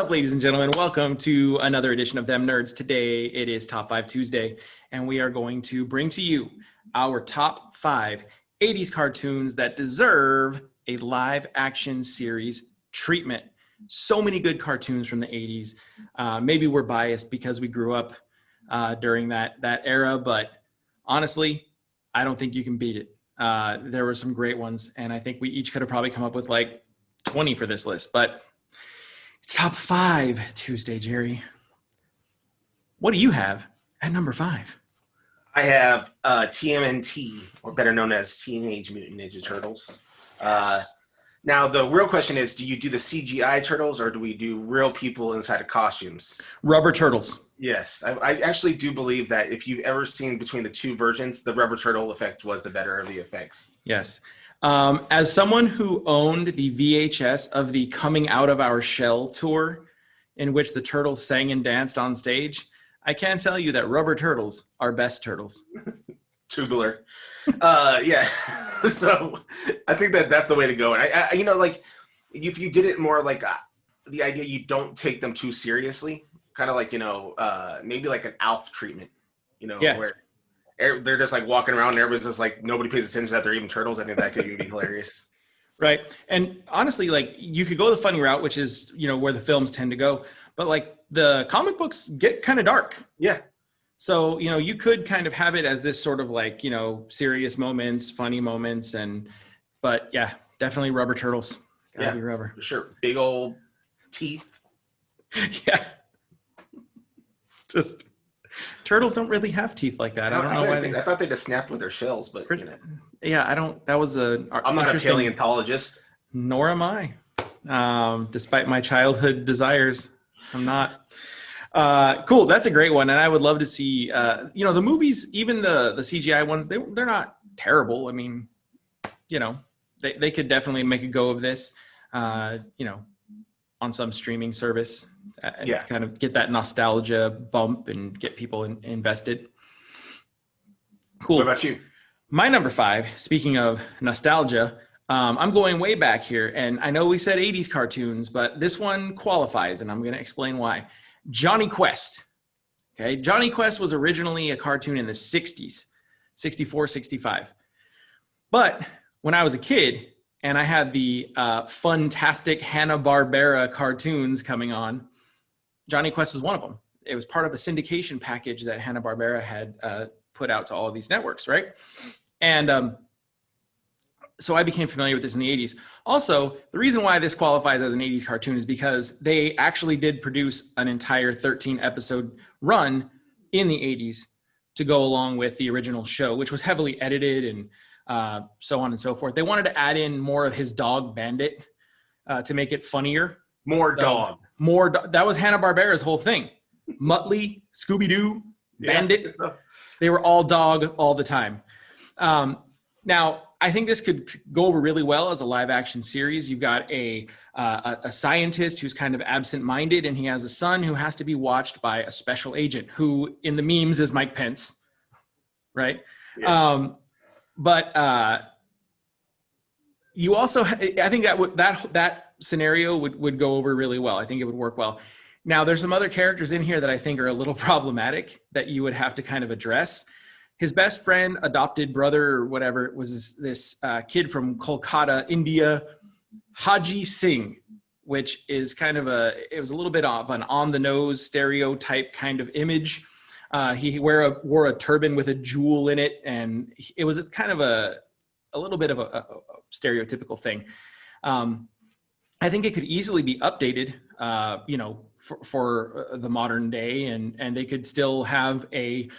up, ladies and gentlemen? Welcome to another edition of Them Nerds. Today, it is Top 5 Tuesday, and we are going to bring to you our top 5 80s cartoons that deserve a live-action series treatment. So many good cartoons from the 80s. Maybe we're biased because we grew up during that era, but honestly, I don't think you can beat it. There were some great ones, and I think we each could have probably come up with like 20 for this list, but Top 5 Tuesday, Jerry. What do you have at number 5? I have TMNT, or better known as Teenage Mutant Ninja Turtles. Now, the real question is, do you do the CGI turtles, or do we do real people inside of costumes? Rubber turtles. Yes. I actually do believe that if you've ever seen between the two versions, the rubber turtle effect was the better of the effects. Yes. As someone who owned the VHS of the Coming Out of Our Shell tour, in which the turtles sang and danced on stage, I can tell you that rubber turtles are best turtles. Tubular. Yeah. So I think that's the way to go. And I like if you did it more like the idea you don't take them too seriously, kind of like, maybe like an Alf treatment, Yeah. where they're just like walking around and everybody's just like, nobody pays attention that they're even turtles. I think that could even be hilarious. Right. And honestly, like you could go the funny route, which is, where the films tend to go, but like the comic books get kind of dark. Yeah. So, you could kind of have it as this sort of like, serious moments, funny moments. But yeah, definitely rubber turtles. Gotta be rubber. For sure. Big old teeth. Yeah. Just turtles don't really have teeth like that. I don't know why I thought they just snapped with their shells, but yeah, that was I'm not a paleontologist. Nor am I. Despite my childhood desires, I'm not. Cool. That's a great one. And I would love to see, the movies, even the CGI ones, they're not terrible. I mean, they could definitely make a go of this, on some streaming service, and kind of get that nostalgia bump and get people invested. Cool. What about you? My number 5, speaking of nostalgia, I'm going way back here, and I know we said 80s cartoons, but this one qualifies, and I'm going to explain why. Johnny Quest. Okay, Johnny Quest was originally a cartoon in the 60s, 64, 65. But when I was a kid and I had the fantastic Hanna-Barbera cartoons coming on, Johnny Quest was one of them. It was part of a syndication package that Hanna-Barbera had put out to all of these networks, right? And so I became familiar with this in the 80s. Also, the reason why this qualifies as an 80s cartoon is because they actually did produce an entire 13-episode run in the 80s to go along with the original show, which was heavily edited and so on and so forth. They wanted to add in more of his dog, Bandit, to make it funnier. Dog. That was Hanna-Barbera's whole thing. Muttley, Scooby-Doo, Bandit. Yeah. They were all dog all the time. Now, I think this could go over really well as a live action series. You've got a scientist who's kind of absent-minded, and he has a son who has to be watched by a special agent who in the memes is Mike Pence, right? Yeah. But you also, I think that scenario would go over really well. I think it would work well. Now, there's some other characters in here that I think are a little problematic that you would have to kind of address. His best friend, adopted brother, or whatever, was this kid from Kolkata, India, Haji Singh, which is kind of it was a little bit of an on-the-nose stereotype kind of image. He wore a turban with a jewel in it, and it was kind of a little bit of a stereotypical thing. I think it could easily be updated, for the modern day, and they could still have a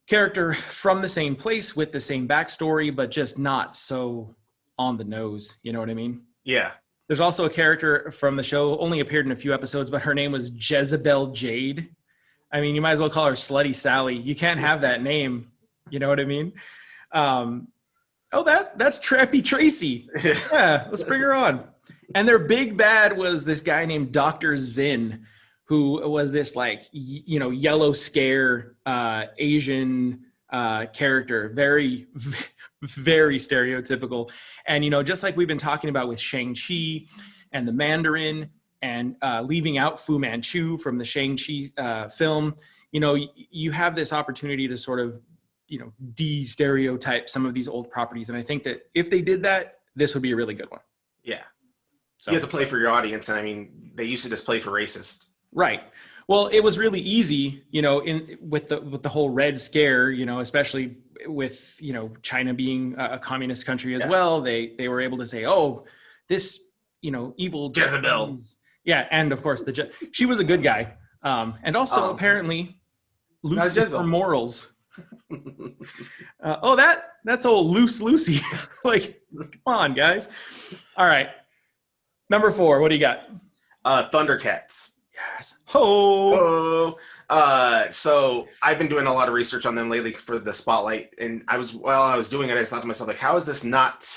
character from the same place with the same backstory, but just not so on the nose. You know what I mean? Yeah. There's also a character from the show, only appeared in a few episodes, but her name was Jezebel Jade. I mean, you might as well call her Slutty Sally. You can't have that name. You know what I mean? That's Trappy Tracy. Yeah, let's bring her on. And their big bad was this guy named Dr. Zin, who was this like, yellow scare Asian character, very, very stereotypical. And, just like we've been talking about with Shang-Chi and the Mandarin and leaving out Fu Manchu from the Shang-Chi film, you know, you have this opportunity to sort of, you know, de-stereotype some of these old properties. And I think that if they did that, this would be a really good one. Yeah. So you have to play for your audience. And I mean, they used to just play for racist. Right. Well, it was really easy, you know, with the whole Red Scare, you know, especially with, you know, China being a communist country as well. They were able to say, oh, this, you know, evil Jezebel. Yeah. And of course, she was a good guy. And also apparently loose for morals. That's old Loose Lucy. Like, come on, guys. All right. Number 4, what do you got? Thundercats. Yes. Ho. So I've been doing a lot of research on them lately for the spotlight, and while I was doing it, I just thought to myself, like, how is this not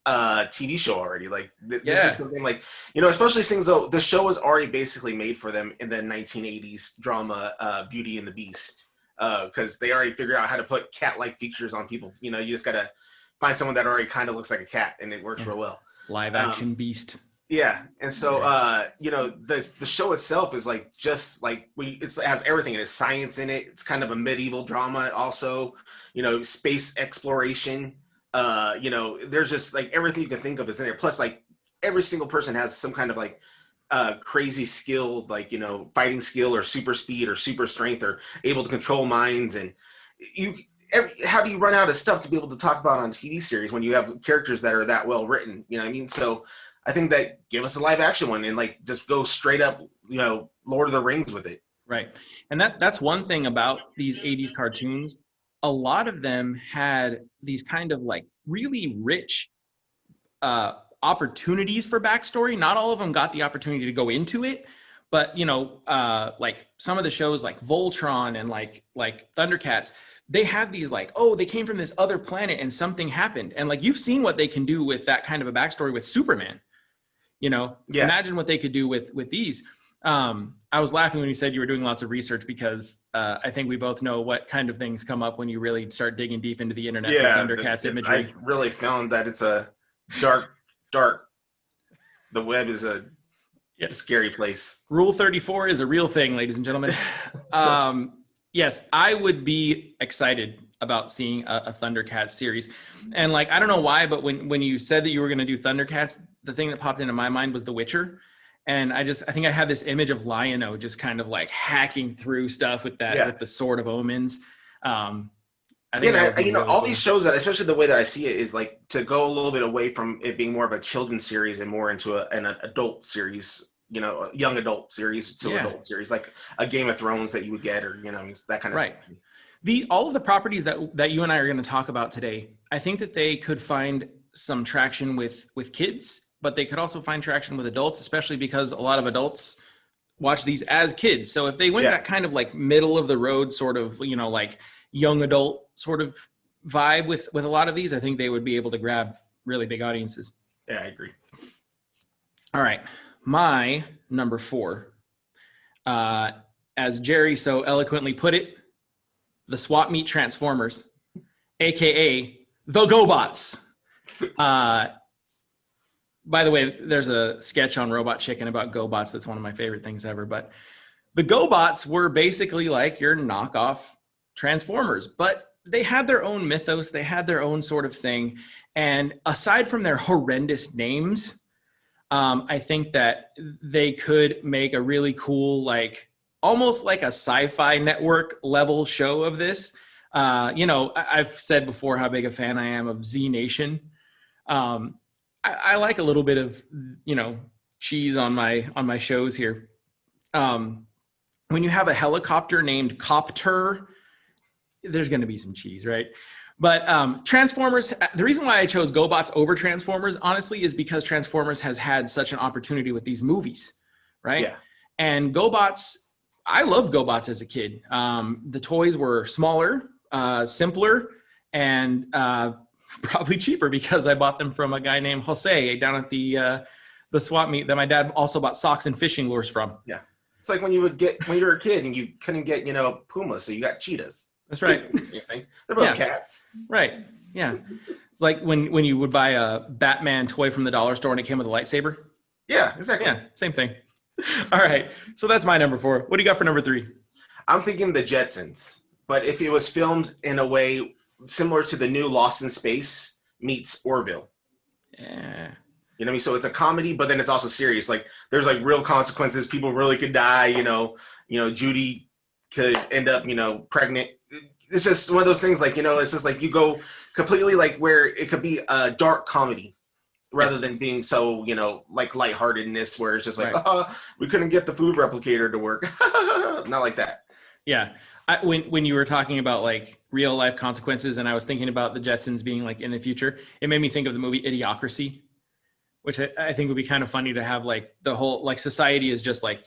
a TV show already? Like, this is something like, you know, especially things though the show was already basically made for them in the 1980s drama Beauty and the Beast, because they already figured out how to put cat-like features on people. You know, you just gotta find someone that already kind of looks like a cat, and it works real well. Live action Beast. Yeah, and so you know, the show itself is like just like it has everything. It has science in it. It's kind of a medieval drama, also. You know, space exploration. You know, there's just like everything you can think of is in there. Plus, like every single person has some kind of like crazy skill, like, you know, fighting skill or super speed or super strength or able to control minds. And how do you run out of stuff to be able to talk about on a TV series when you have characters that are that well written? You know what I mean? So I think that give us a live action one and like just go straight up, you know, Lord of the Rings with it. Right. And that's one thing about these 80s cartoons. A lot of them had these kind of like really rich opportunities for backstory. Not all of them got the opportunity to go into it, but, you know, like some of the shows like Voltron and like Thundercats, they had these like, oh, they came from this other planet and something happened. And like, you've seen what they can do with that kind of a backstory with Superman. You know, imagine what they could do with these. I was laughing when you said you were doing lots of research because I think we both know what kind of things come up when you really start digging deep into the internet for Thundercats imagery. I really found that it's a dark. The web is a scary place. Rule 34 is a real thing, ladies and gentlemen. Yes, I would be excited about seeing a Thundercats series. And like, I don't know why, but when you said that you were going to do Thundercats, the thing that popped into my mind was The Witcher. And I think I had this image of Lion-O just kind of like hacking through stuff with that, with the Sword of Omens. I think you know, all these shows that, especially the way that I see it, is like to go a little bit away from it being more of a children's series and more into an adult series, you know, a young adult series to adult series, like a Game of Thrones that you would get, or, you know, that kind of stuff. All of the properties that you and I are going to talk about today, I think that they could find some traction with kids, but they could also find traction with adults, especially because a lot of adults watch these as kids. So if they went that kind of like middle of the road sort of, you know, like young adult sort of vibe with a lot of these, I think they would be able to grab really big audiences. Yeah, I agree. All right. My number 4, as Jerry so eloquently put it, the swap meet Transformers, AKA the GoBots. By the way, there's a sketch on Robot Chicken about GoBots that's one of my favorite things ever. But the GoBots were basically like your knockoff Transformers, but they had their own mythos. They had their own sort of thing. And aside from their horrendous names, I think that they could make a really cool, like almost like a sci-fi network level show of this. You know, I've said before how big a fan I am of Z Nation. I like a little bit of, you know, cheese on my shows here. When you have a helicopter named Copter, there's going to be some cheese, right? But Transformers, the reason why I chose GoBots over Transformers, honestly, is because Transformers has had such an opportunity with these movies, right? Yeah. And GoBots, I loved GoBots as a kid. The toys were smaller, simpler, and probably cheaper because I bought them from a guy named Jose down at the swap meet that my dad also bought socks and fishing lures from. Yeah. It's like when you were a kid and you couldn't get, you know, pumas, so you got cheetahs. That's right. They're both cats. Right. Yeah. It's like when you would buy a Batman toy from the dollar store and it came with a lightsaber. Yeah, exactly. Yeah, same thing. All right. So that's my number 4. What do you got for number 3? I'm thinking the Jetsons, but if it was filmed in a way similar to the new Lost in Space meets Orville. Yeah. You know what I mean? So it's a comedy, but then it's also serious. Like there's like real consequences. People really could die. Judy could end up, pregnant. It's just one of those things. Like it's just like you go completely like where it could be a dark comedy rather than being so like lightheartedness where it's just like we couldn't get the food replicator to work. Not like that. Yeah. When you were talking about like real life consequences, and I was thinking about the Jetsons being like in the future, it made me think of the movie Idiocracy, which I think would be kind of funny to have like the whole like society is just like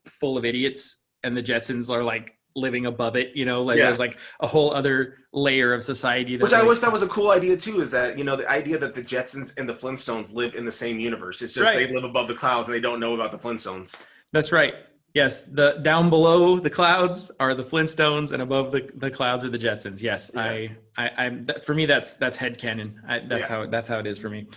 full of idiots and the Jetsons are like living above it, there's like a whole other layer of society. Which I always thought was a cool idea too, is that, the idea that the Jetsons and the Flintstones live in the same universe. It's just they live above the clouds and they don't know about the Flintstones. That's right. Yes. The down below the clouds are the Flintstones and above the clouds are the Jetsons. Yes. Yeah. I'm for me, that's headcanon. That's how it is for me.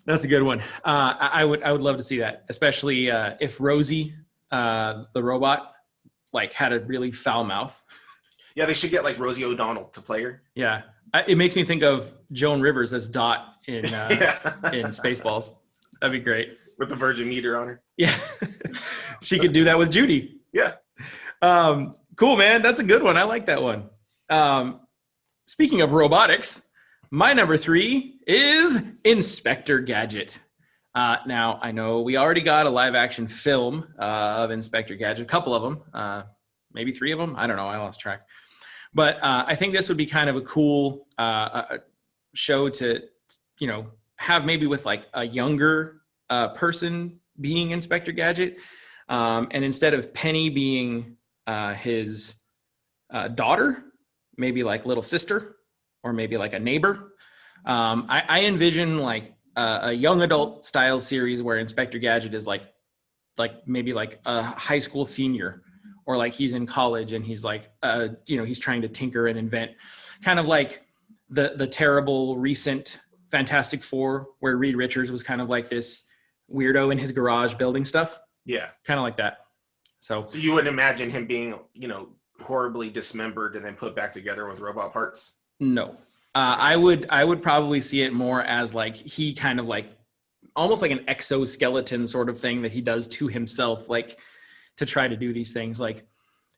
That's a good one. I would love to see that, especially if Rosie, the robot, like had a really foul mouth. Yeah, they should get like Rosie O'Donnell to play her. Yeah, it makes me think of Joan Rivers as Dot in Spaceballs. That'd be great with the Virgin meter on her. Yeah, she could do that with Judy. Yeah. Cool, man. That's a good one. I like that one. Speaking of robotics, my number 3 is Inspector Gadget. Now, I know we already got a live action film of Inspector Gadget, a couple of them, maybe 3 of them. I don't know. I lost track. But I think this would be kind of a cool show to, have maybe with like a younger person being Inspector Gadget. And instead of Penny being his daughter, maybe like little sister or maybe like a neighbor. I envision like a young adult style series where Inspector Gadget is like maybe like a high school senior, or like he's in college and he's like, he's trying to tinker and invent, kind of like the terrible recent Fantastic Four, where Reed Richards was kind of like this weirdo in his garage building stuff. Yeah. Kind of like that. So you wouldn't imagine him being, horribly dismembered and then put back together with robot parts? No. I would probably see it more as like he kind of like almost like an exoskeleton sort of thing that he does to himself, like to try to do these things. Like,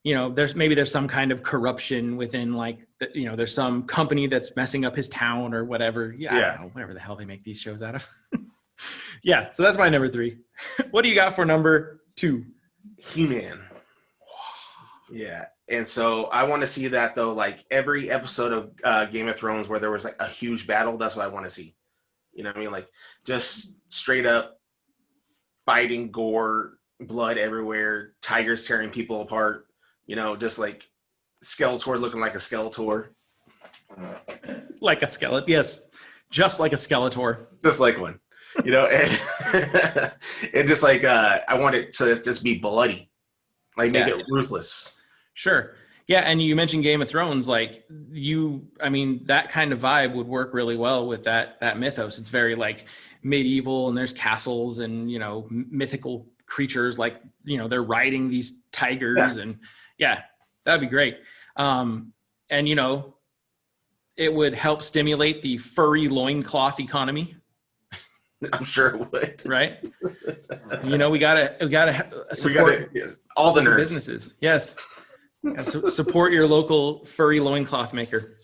there's some kind of corruption within like, there's some company that's messing up his town or whatever. Yeah. I don't know, whatever the hell they make these shows out of. Yeah. So that's my number 3. What do you got for number 2? He-Man. Yeah. And so I want to see that though, like every episode of Game of Thrones where there was like a huge battle, that's what I want to see. You know what I mean? Like just straight up fighting, gore, blood everywhere, tigers tearing people apart, just like Skeletor looking like a Skeletor. Like a skeleton, yes. Just like a Skeletor. Just like one. And, and just like I want it to just be bloody. Like make it ruthless. Sure. Yeah, and you mentioned Game of Thrones, like that kind of vibe would work really well with that mythos. It's very like medieval, and there's castles and, mythical creatures, like, they're riding these tigers and that'd be great. And, it would help stimulate the furry loincloth economy. I'm sure it would. Right. We gotta support all the nerds. Businesses. Yes. Support your local furry loincloth maker.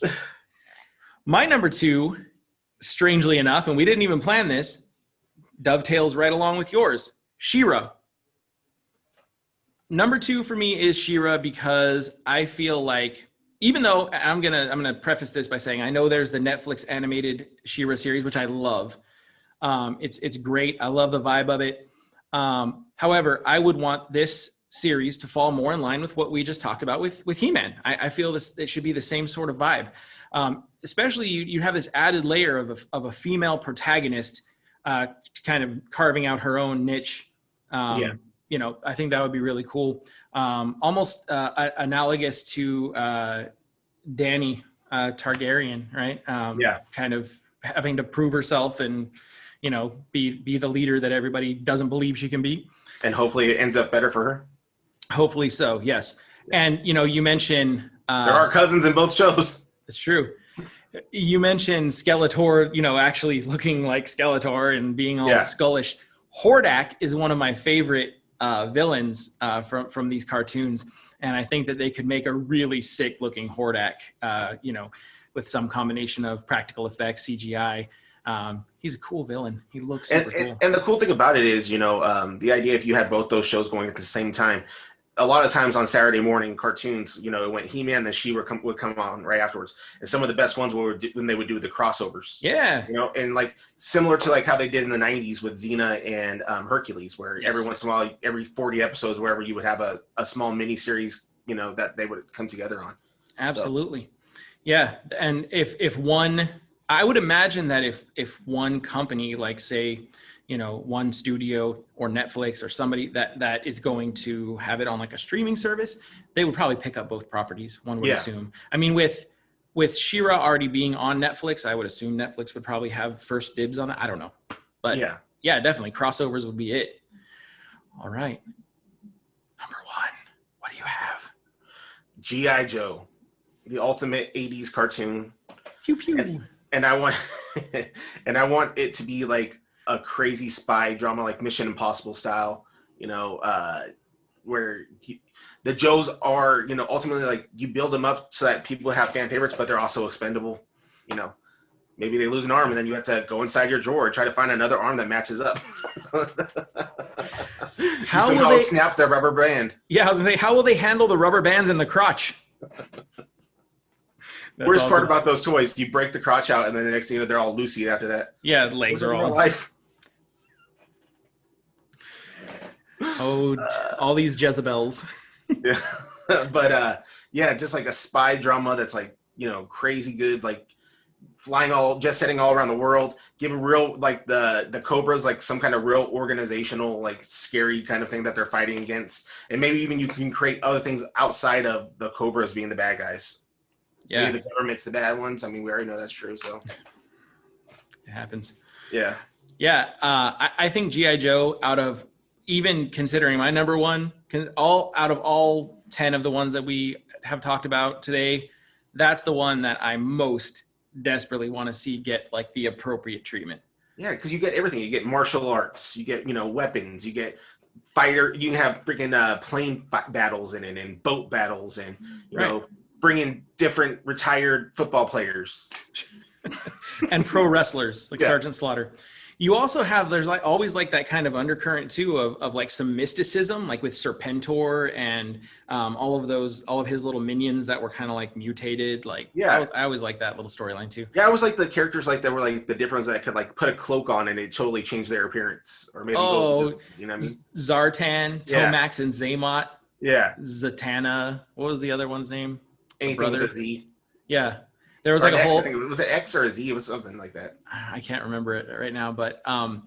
My number 2, strangely enough, and we didn't even plan this, dovetails right along with yours, Shira. Number 2 for me is Shira because I feel like, even though I'm gonna preface this by saying I know there's the Netflix animated Shira series, which I love. It's great. I love the vibe of it. However, I would want this series to fall more in line with what we just talked about with He-Man. I feel it should be the same sort of vibe. Especially you have this added layer of a female protagonist kind of carving out her own niche. I think that would be really cool. Almost analogous to Dany Targaryen, right? Kind of having to prove herself and, be the leader that everybody doesn't believe she can be. And hopefully it ends up better for her. Hopefully so, yes. And, you mentioned... there are cousins in both shows. It's true. You mentioned Skeletor, actually looking like Skeletor and being all skullish. Hordak is one of my favorite villains from these cartoons. And I think that they could make a really sick looking Hordak, with some combination of practical effects, CGI. He's a cool villain. He looks super cool. And the cool thing about it is, the idea if you had both those shows going at the same time, a lot of times on Saturday morning cartoons, when He-Man and She-Ra would come on right afterwards. And some of the best ones were when they would do the crossovers. Yeah. And like similar to like how they did in the 90s with Xena and Hercules, where every once in a while, every 40 episodes, wherever you would have a small mini series, that they would come together on. Absolutely. So. Yeah. And if one, I would imagine that if one company, like say, one studio or Netflix or somebody that is going to have it on like a streaming service, they would probably pick up both properties, one would assume. I mean, with She-Ra already being on Netflix, I would assume Netflix would probably have first dibs on it. I don't know. But yeah, definitely crossovers would be it. All right. Number 1, what do you have? G.I. Joe, the ultimate 80s cartoon. Pew pew. And I want it to be like a crazy spy drama, like Mission Impossible style, where the Joes are, ultimately like you build them up so that people have fan favorites, but they're also expendable. Maybe they lose an arm and then you have to go inside your drawer and try to find another arm that matches up. How will they snap their rubber band? Yeah, I was gonna say, how will they handle the rubber bands in the crotch? Worst part about those toys, you break the crotch out, and then the next thing you know, they're all loosey after that. Yeah, the legs are all. Life. All these Jezebels. Yeah, but just like a spy drama that's like crazy good, like jet setting all around the world. Give a real like the Cobras like some kind of real organizational like scary kind of thing that they're fighting against, and maybe even you can create other things outside of the Cobras being the bad guys. Yeah, maybe the government's the bad ones. I mean, we already know that's true. So it happens. Yeah. I think G.I. Joe, out of even considering my number 1, out of all 10 of the ones that we have talked about today, that's the one that I most desperately want to see get like the appropriate treatment. Yeah, because you get everything. You get martial arts. You get weapons. You get fighter. You can have freaking plane battles in it and boat battles and you know. Bring in different retired football players and pro wrestlers like Sergeant Slaughter. You also have, there's like always like that kind of undercurrent too of like some mysticism, like with Serpentor and all of his little minions that were kind of like mutated. Like I always like that little storyline too. Yeah, I always like the characters like that were like the different ones that could like put a cloak on and it totally changed their appearance, or maybe you know what I mean? Zartan, Tomax, and Zaymot. Yeah, Zatanna. What was the other one's name? Anything with a Z. Yeah. There was like a whole... I think, was it X or a Z? It was something like that. I can't remember it right now, but all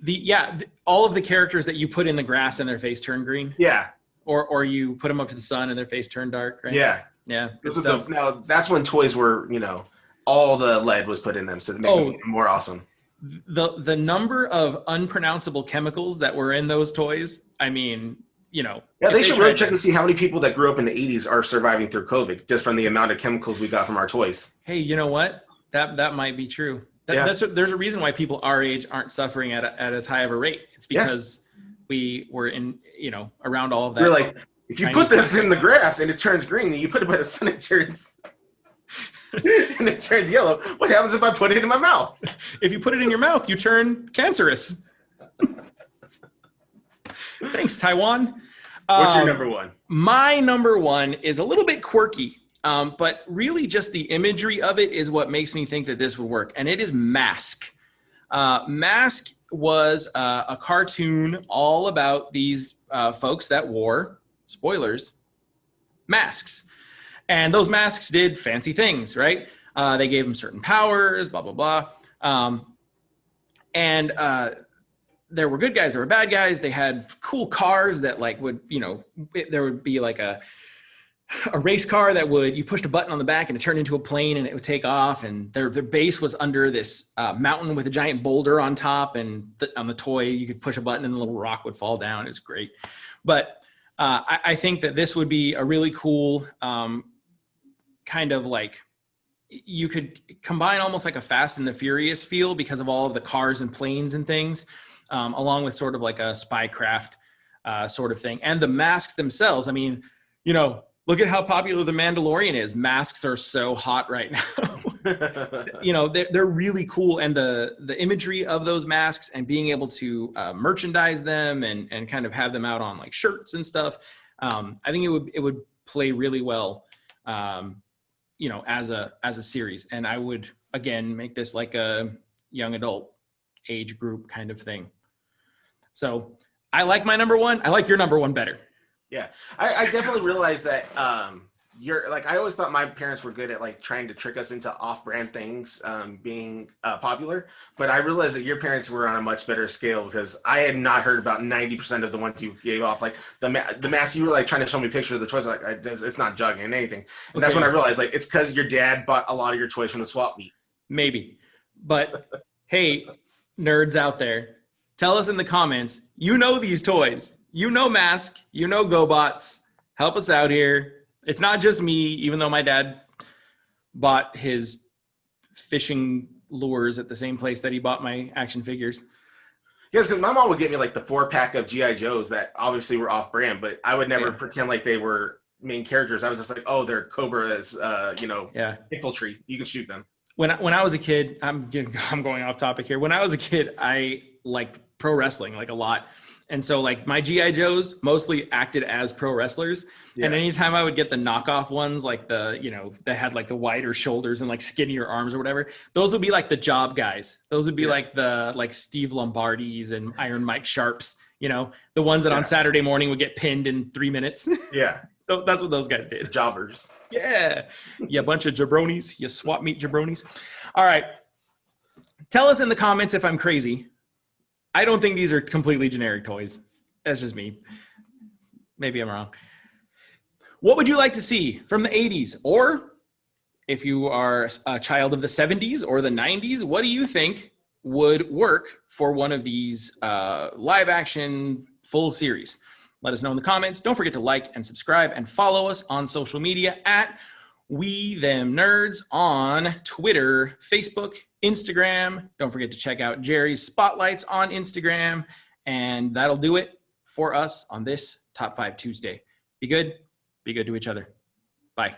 of the characters that you put in the grass and their face turn green. Yeah. Or you put them up to the sun and their face turn dark, right? Yeah. Yeah. Now, that's when toys were, all the lead was put in them, so to make them more awesome. The number of unpronounceable chemicals that were in those toys, I mean... Yeah, they should really check to see how many people that grew up in the 80s are surviving through COVID just from the amount of chemicals we got from our toys. Hey, you know what? That might be true. There's a reason why people our age aren't suffering at as high of a rate. It's because we were in, around all of that. We're like, if you put this in the grass and it turns green, and you put it by the sun, it turns and it turns yellow. What happens if I put it in my mouth? If you put it in your mouth, you turn cancerous. Thanks, Taiwan. What's your number 1? My number 1 is a little bit quirky, but really just the imagery of it is what makes me think that this would work, and it is Mask. Mask was a cartoon all about these folks that wore, spoilers, masks. And those masks did fancy things, right? They gave them certain powers, blah, blah, blah. There were good guys, there were bad guys. They had cool cars that like would, there would be like a race car that you pushed a button on the back and it turned into a plane and it would take off. And their base was under this mountain with a giant boulder on top. And on the toy, you could push a button and the little rock would fall down. It's great. But I think that this would be a really cool kind of like, you could combine almost like a Fast and the Furious feel because of all of the cars and planes and things, along with sort of like a spycraft sort of thing. And the masks themselves, I mean, you know, look at how popular The Mandalorian is. Masks are so hot right now. You know, they're really cool. And the imagery of those masks and being able to merchandise them and kind of have them out on like shirts and stuff, I think it would play really well, you know, as a series. And I would, again, make this like a young adult age group kind of thing. So I like my number one. I like your number one better. Yeah, I definitely realized that you're like, I always thought my parents were good at like trying to trick us into off-brand things being popular, but I realized that your parents were on a much better scale because I had not heard about 90% of the ones you gave off. Like the mask, you were like trying to show me pictures of the toys, like it's not jogging and anything. And that's when I realized like it's because your dad bought a lot of your toys from the swap meet. Maybe, but hey, nerds out there, tell us in the comments, you know these toys. You know Mask, you know GoBots. Help us out here. It's not just me, even though my dad bought his fishing lures at the same place that he bought my action figures. Yes, because my mom would get me like the 4-pack of G.I. Joes that obviously were off-brand, but I would never pretend like they were main characters. I was just like, oh, they're Cobra's, you know, infantry. You can shoot them. When I was a kid, I'm going off topic here. When I was a kid, I liked pro wrestling like a lot. And so like my G.I. Joes mostly acted as pro wrestlers. Yeah. And anytime I would get the knockoff ones, like the, you know, that had like the wider shoulders and like skinnier arms or whatever, those would be like the job guys. Those would be like the, like Steve Lombardis and Iron Mike Sharps, you know, the ones that on Saturday morning would get pinned in 3 minutes. Yeah. That's what those guys did. Jobbers. Yeah. You bunch of jabronis, you swap meet jabronis. All right. Tell us in the comments if I'm crazy. I don't think these are completely generic toys. That's just me. Maybe I'm wrong. What would you like to see from the 80s? Or if you are a child of the 70s or the 90s, what do you think would work for one of these live action full series? Let us know in the comments. Don't forget to like and subscribe and follow us on social media at We Them Nerds on Twitter, Facebook, Instagram. Don't forget to check out Jerry's Spotlights on Instagram. And that'll do it for us on this Top 5 Tuesday. Be good to each other. Bye.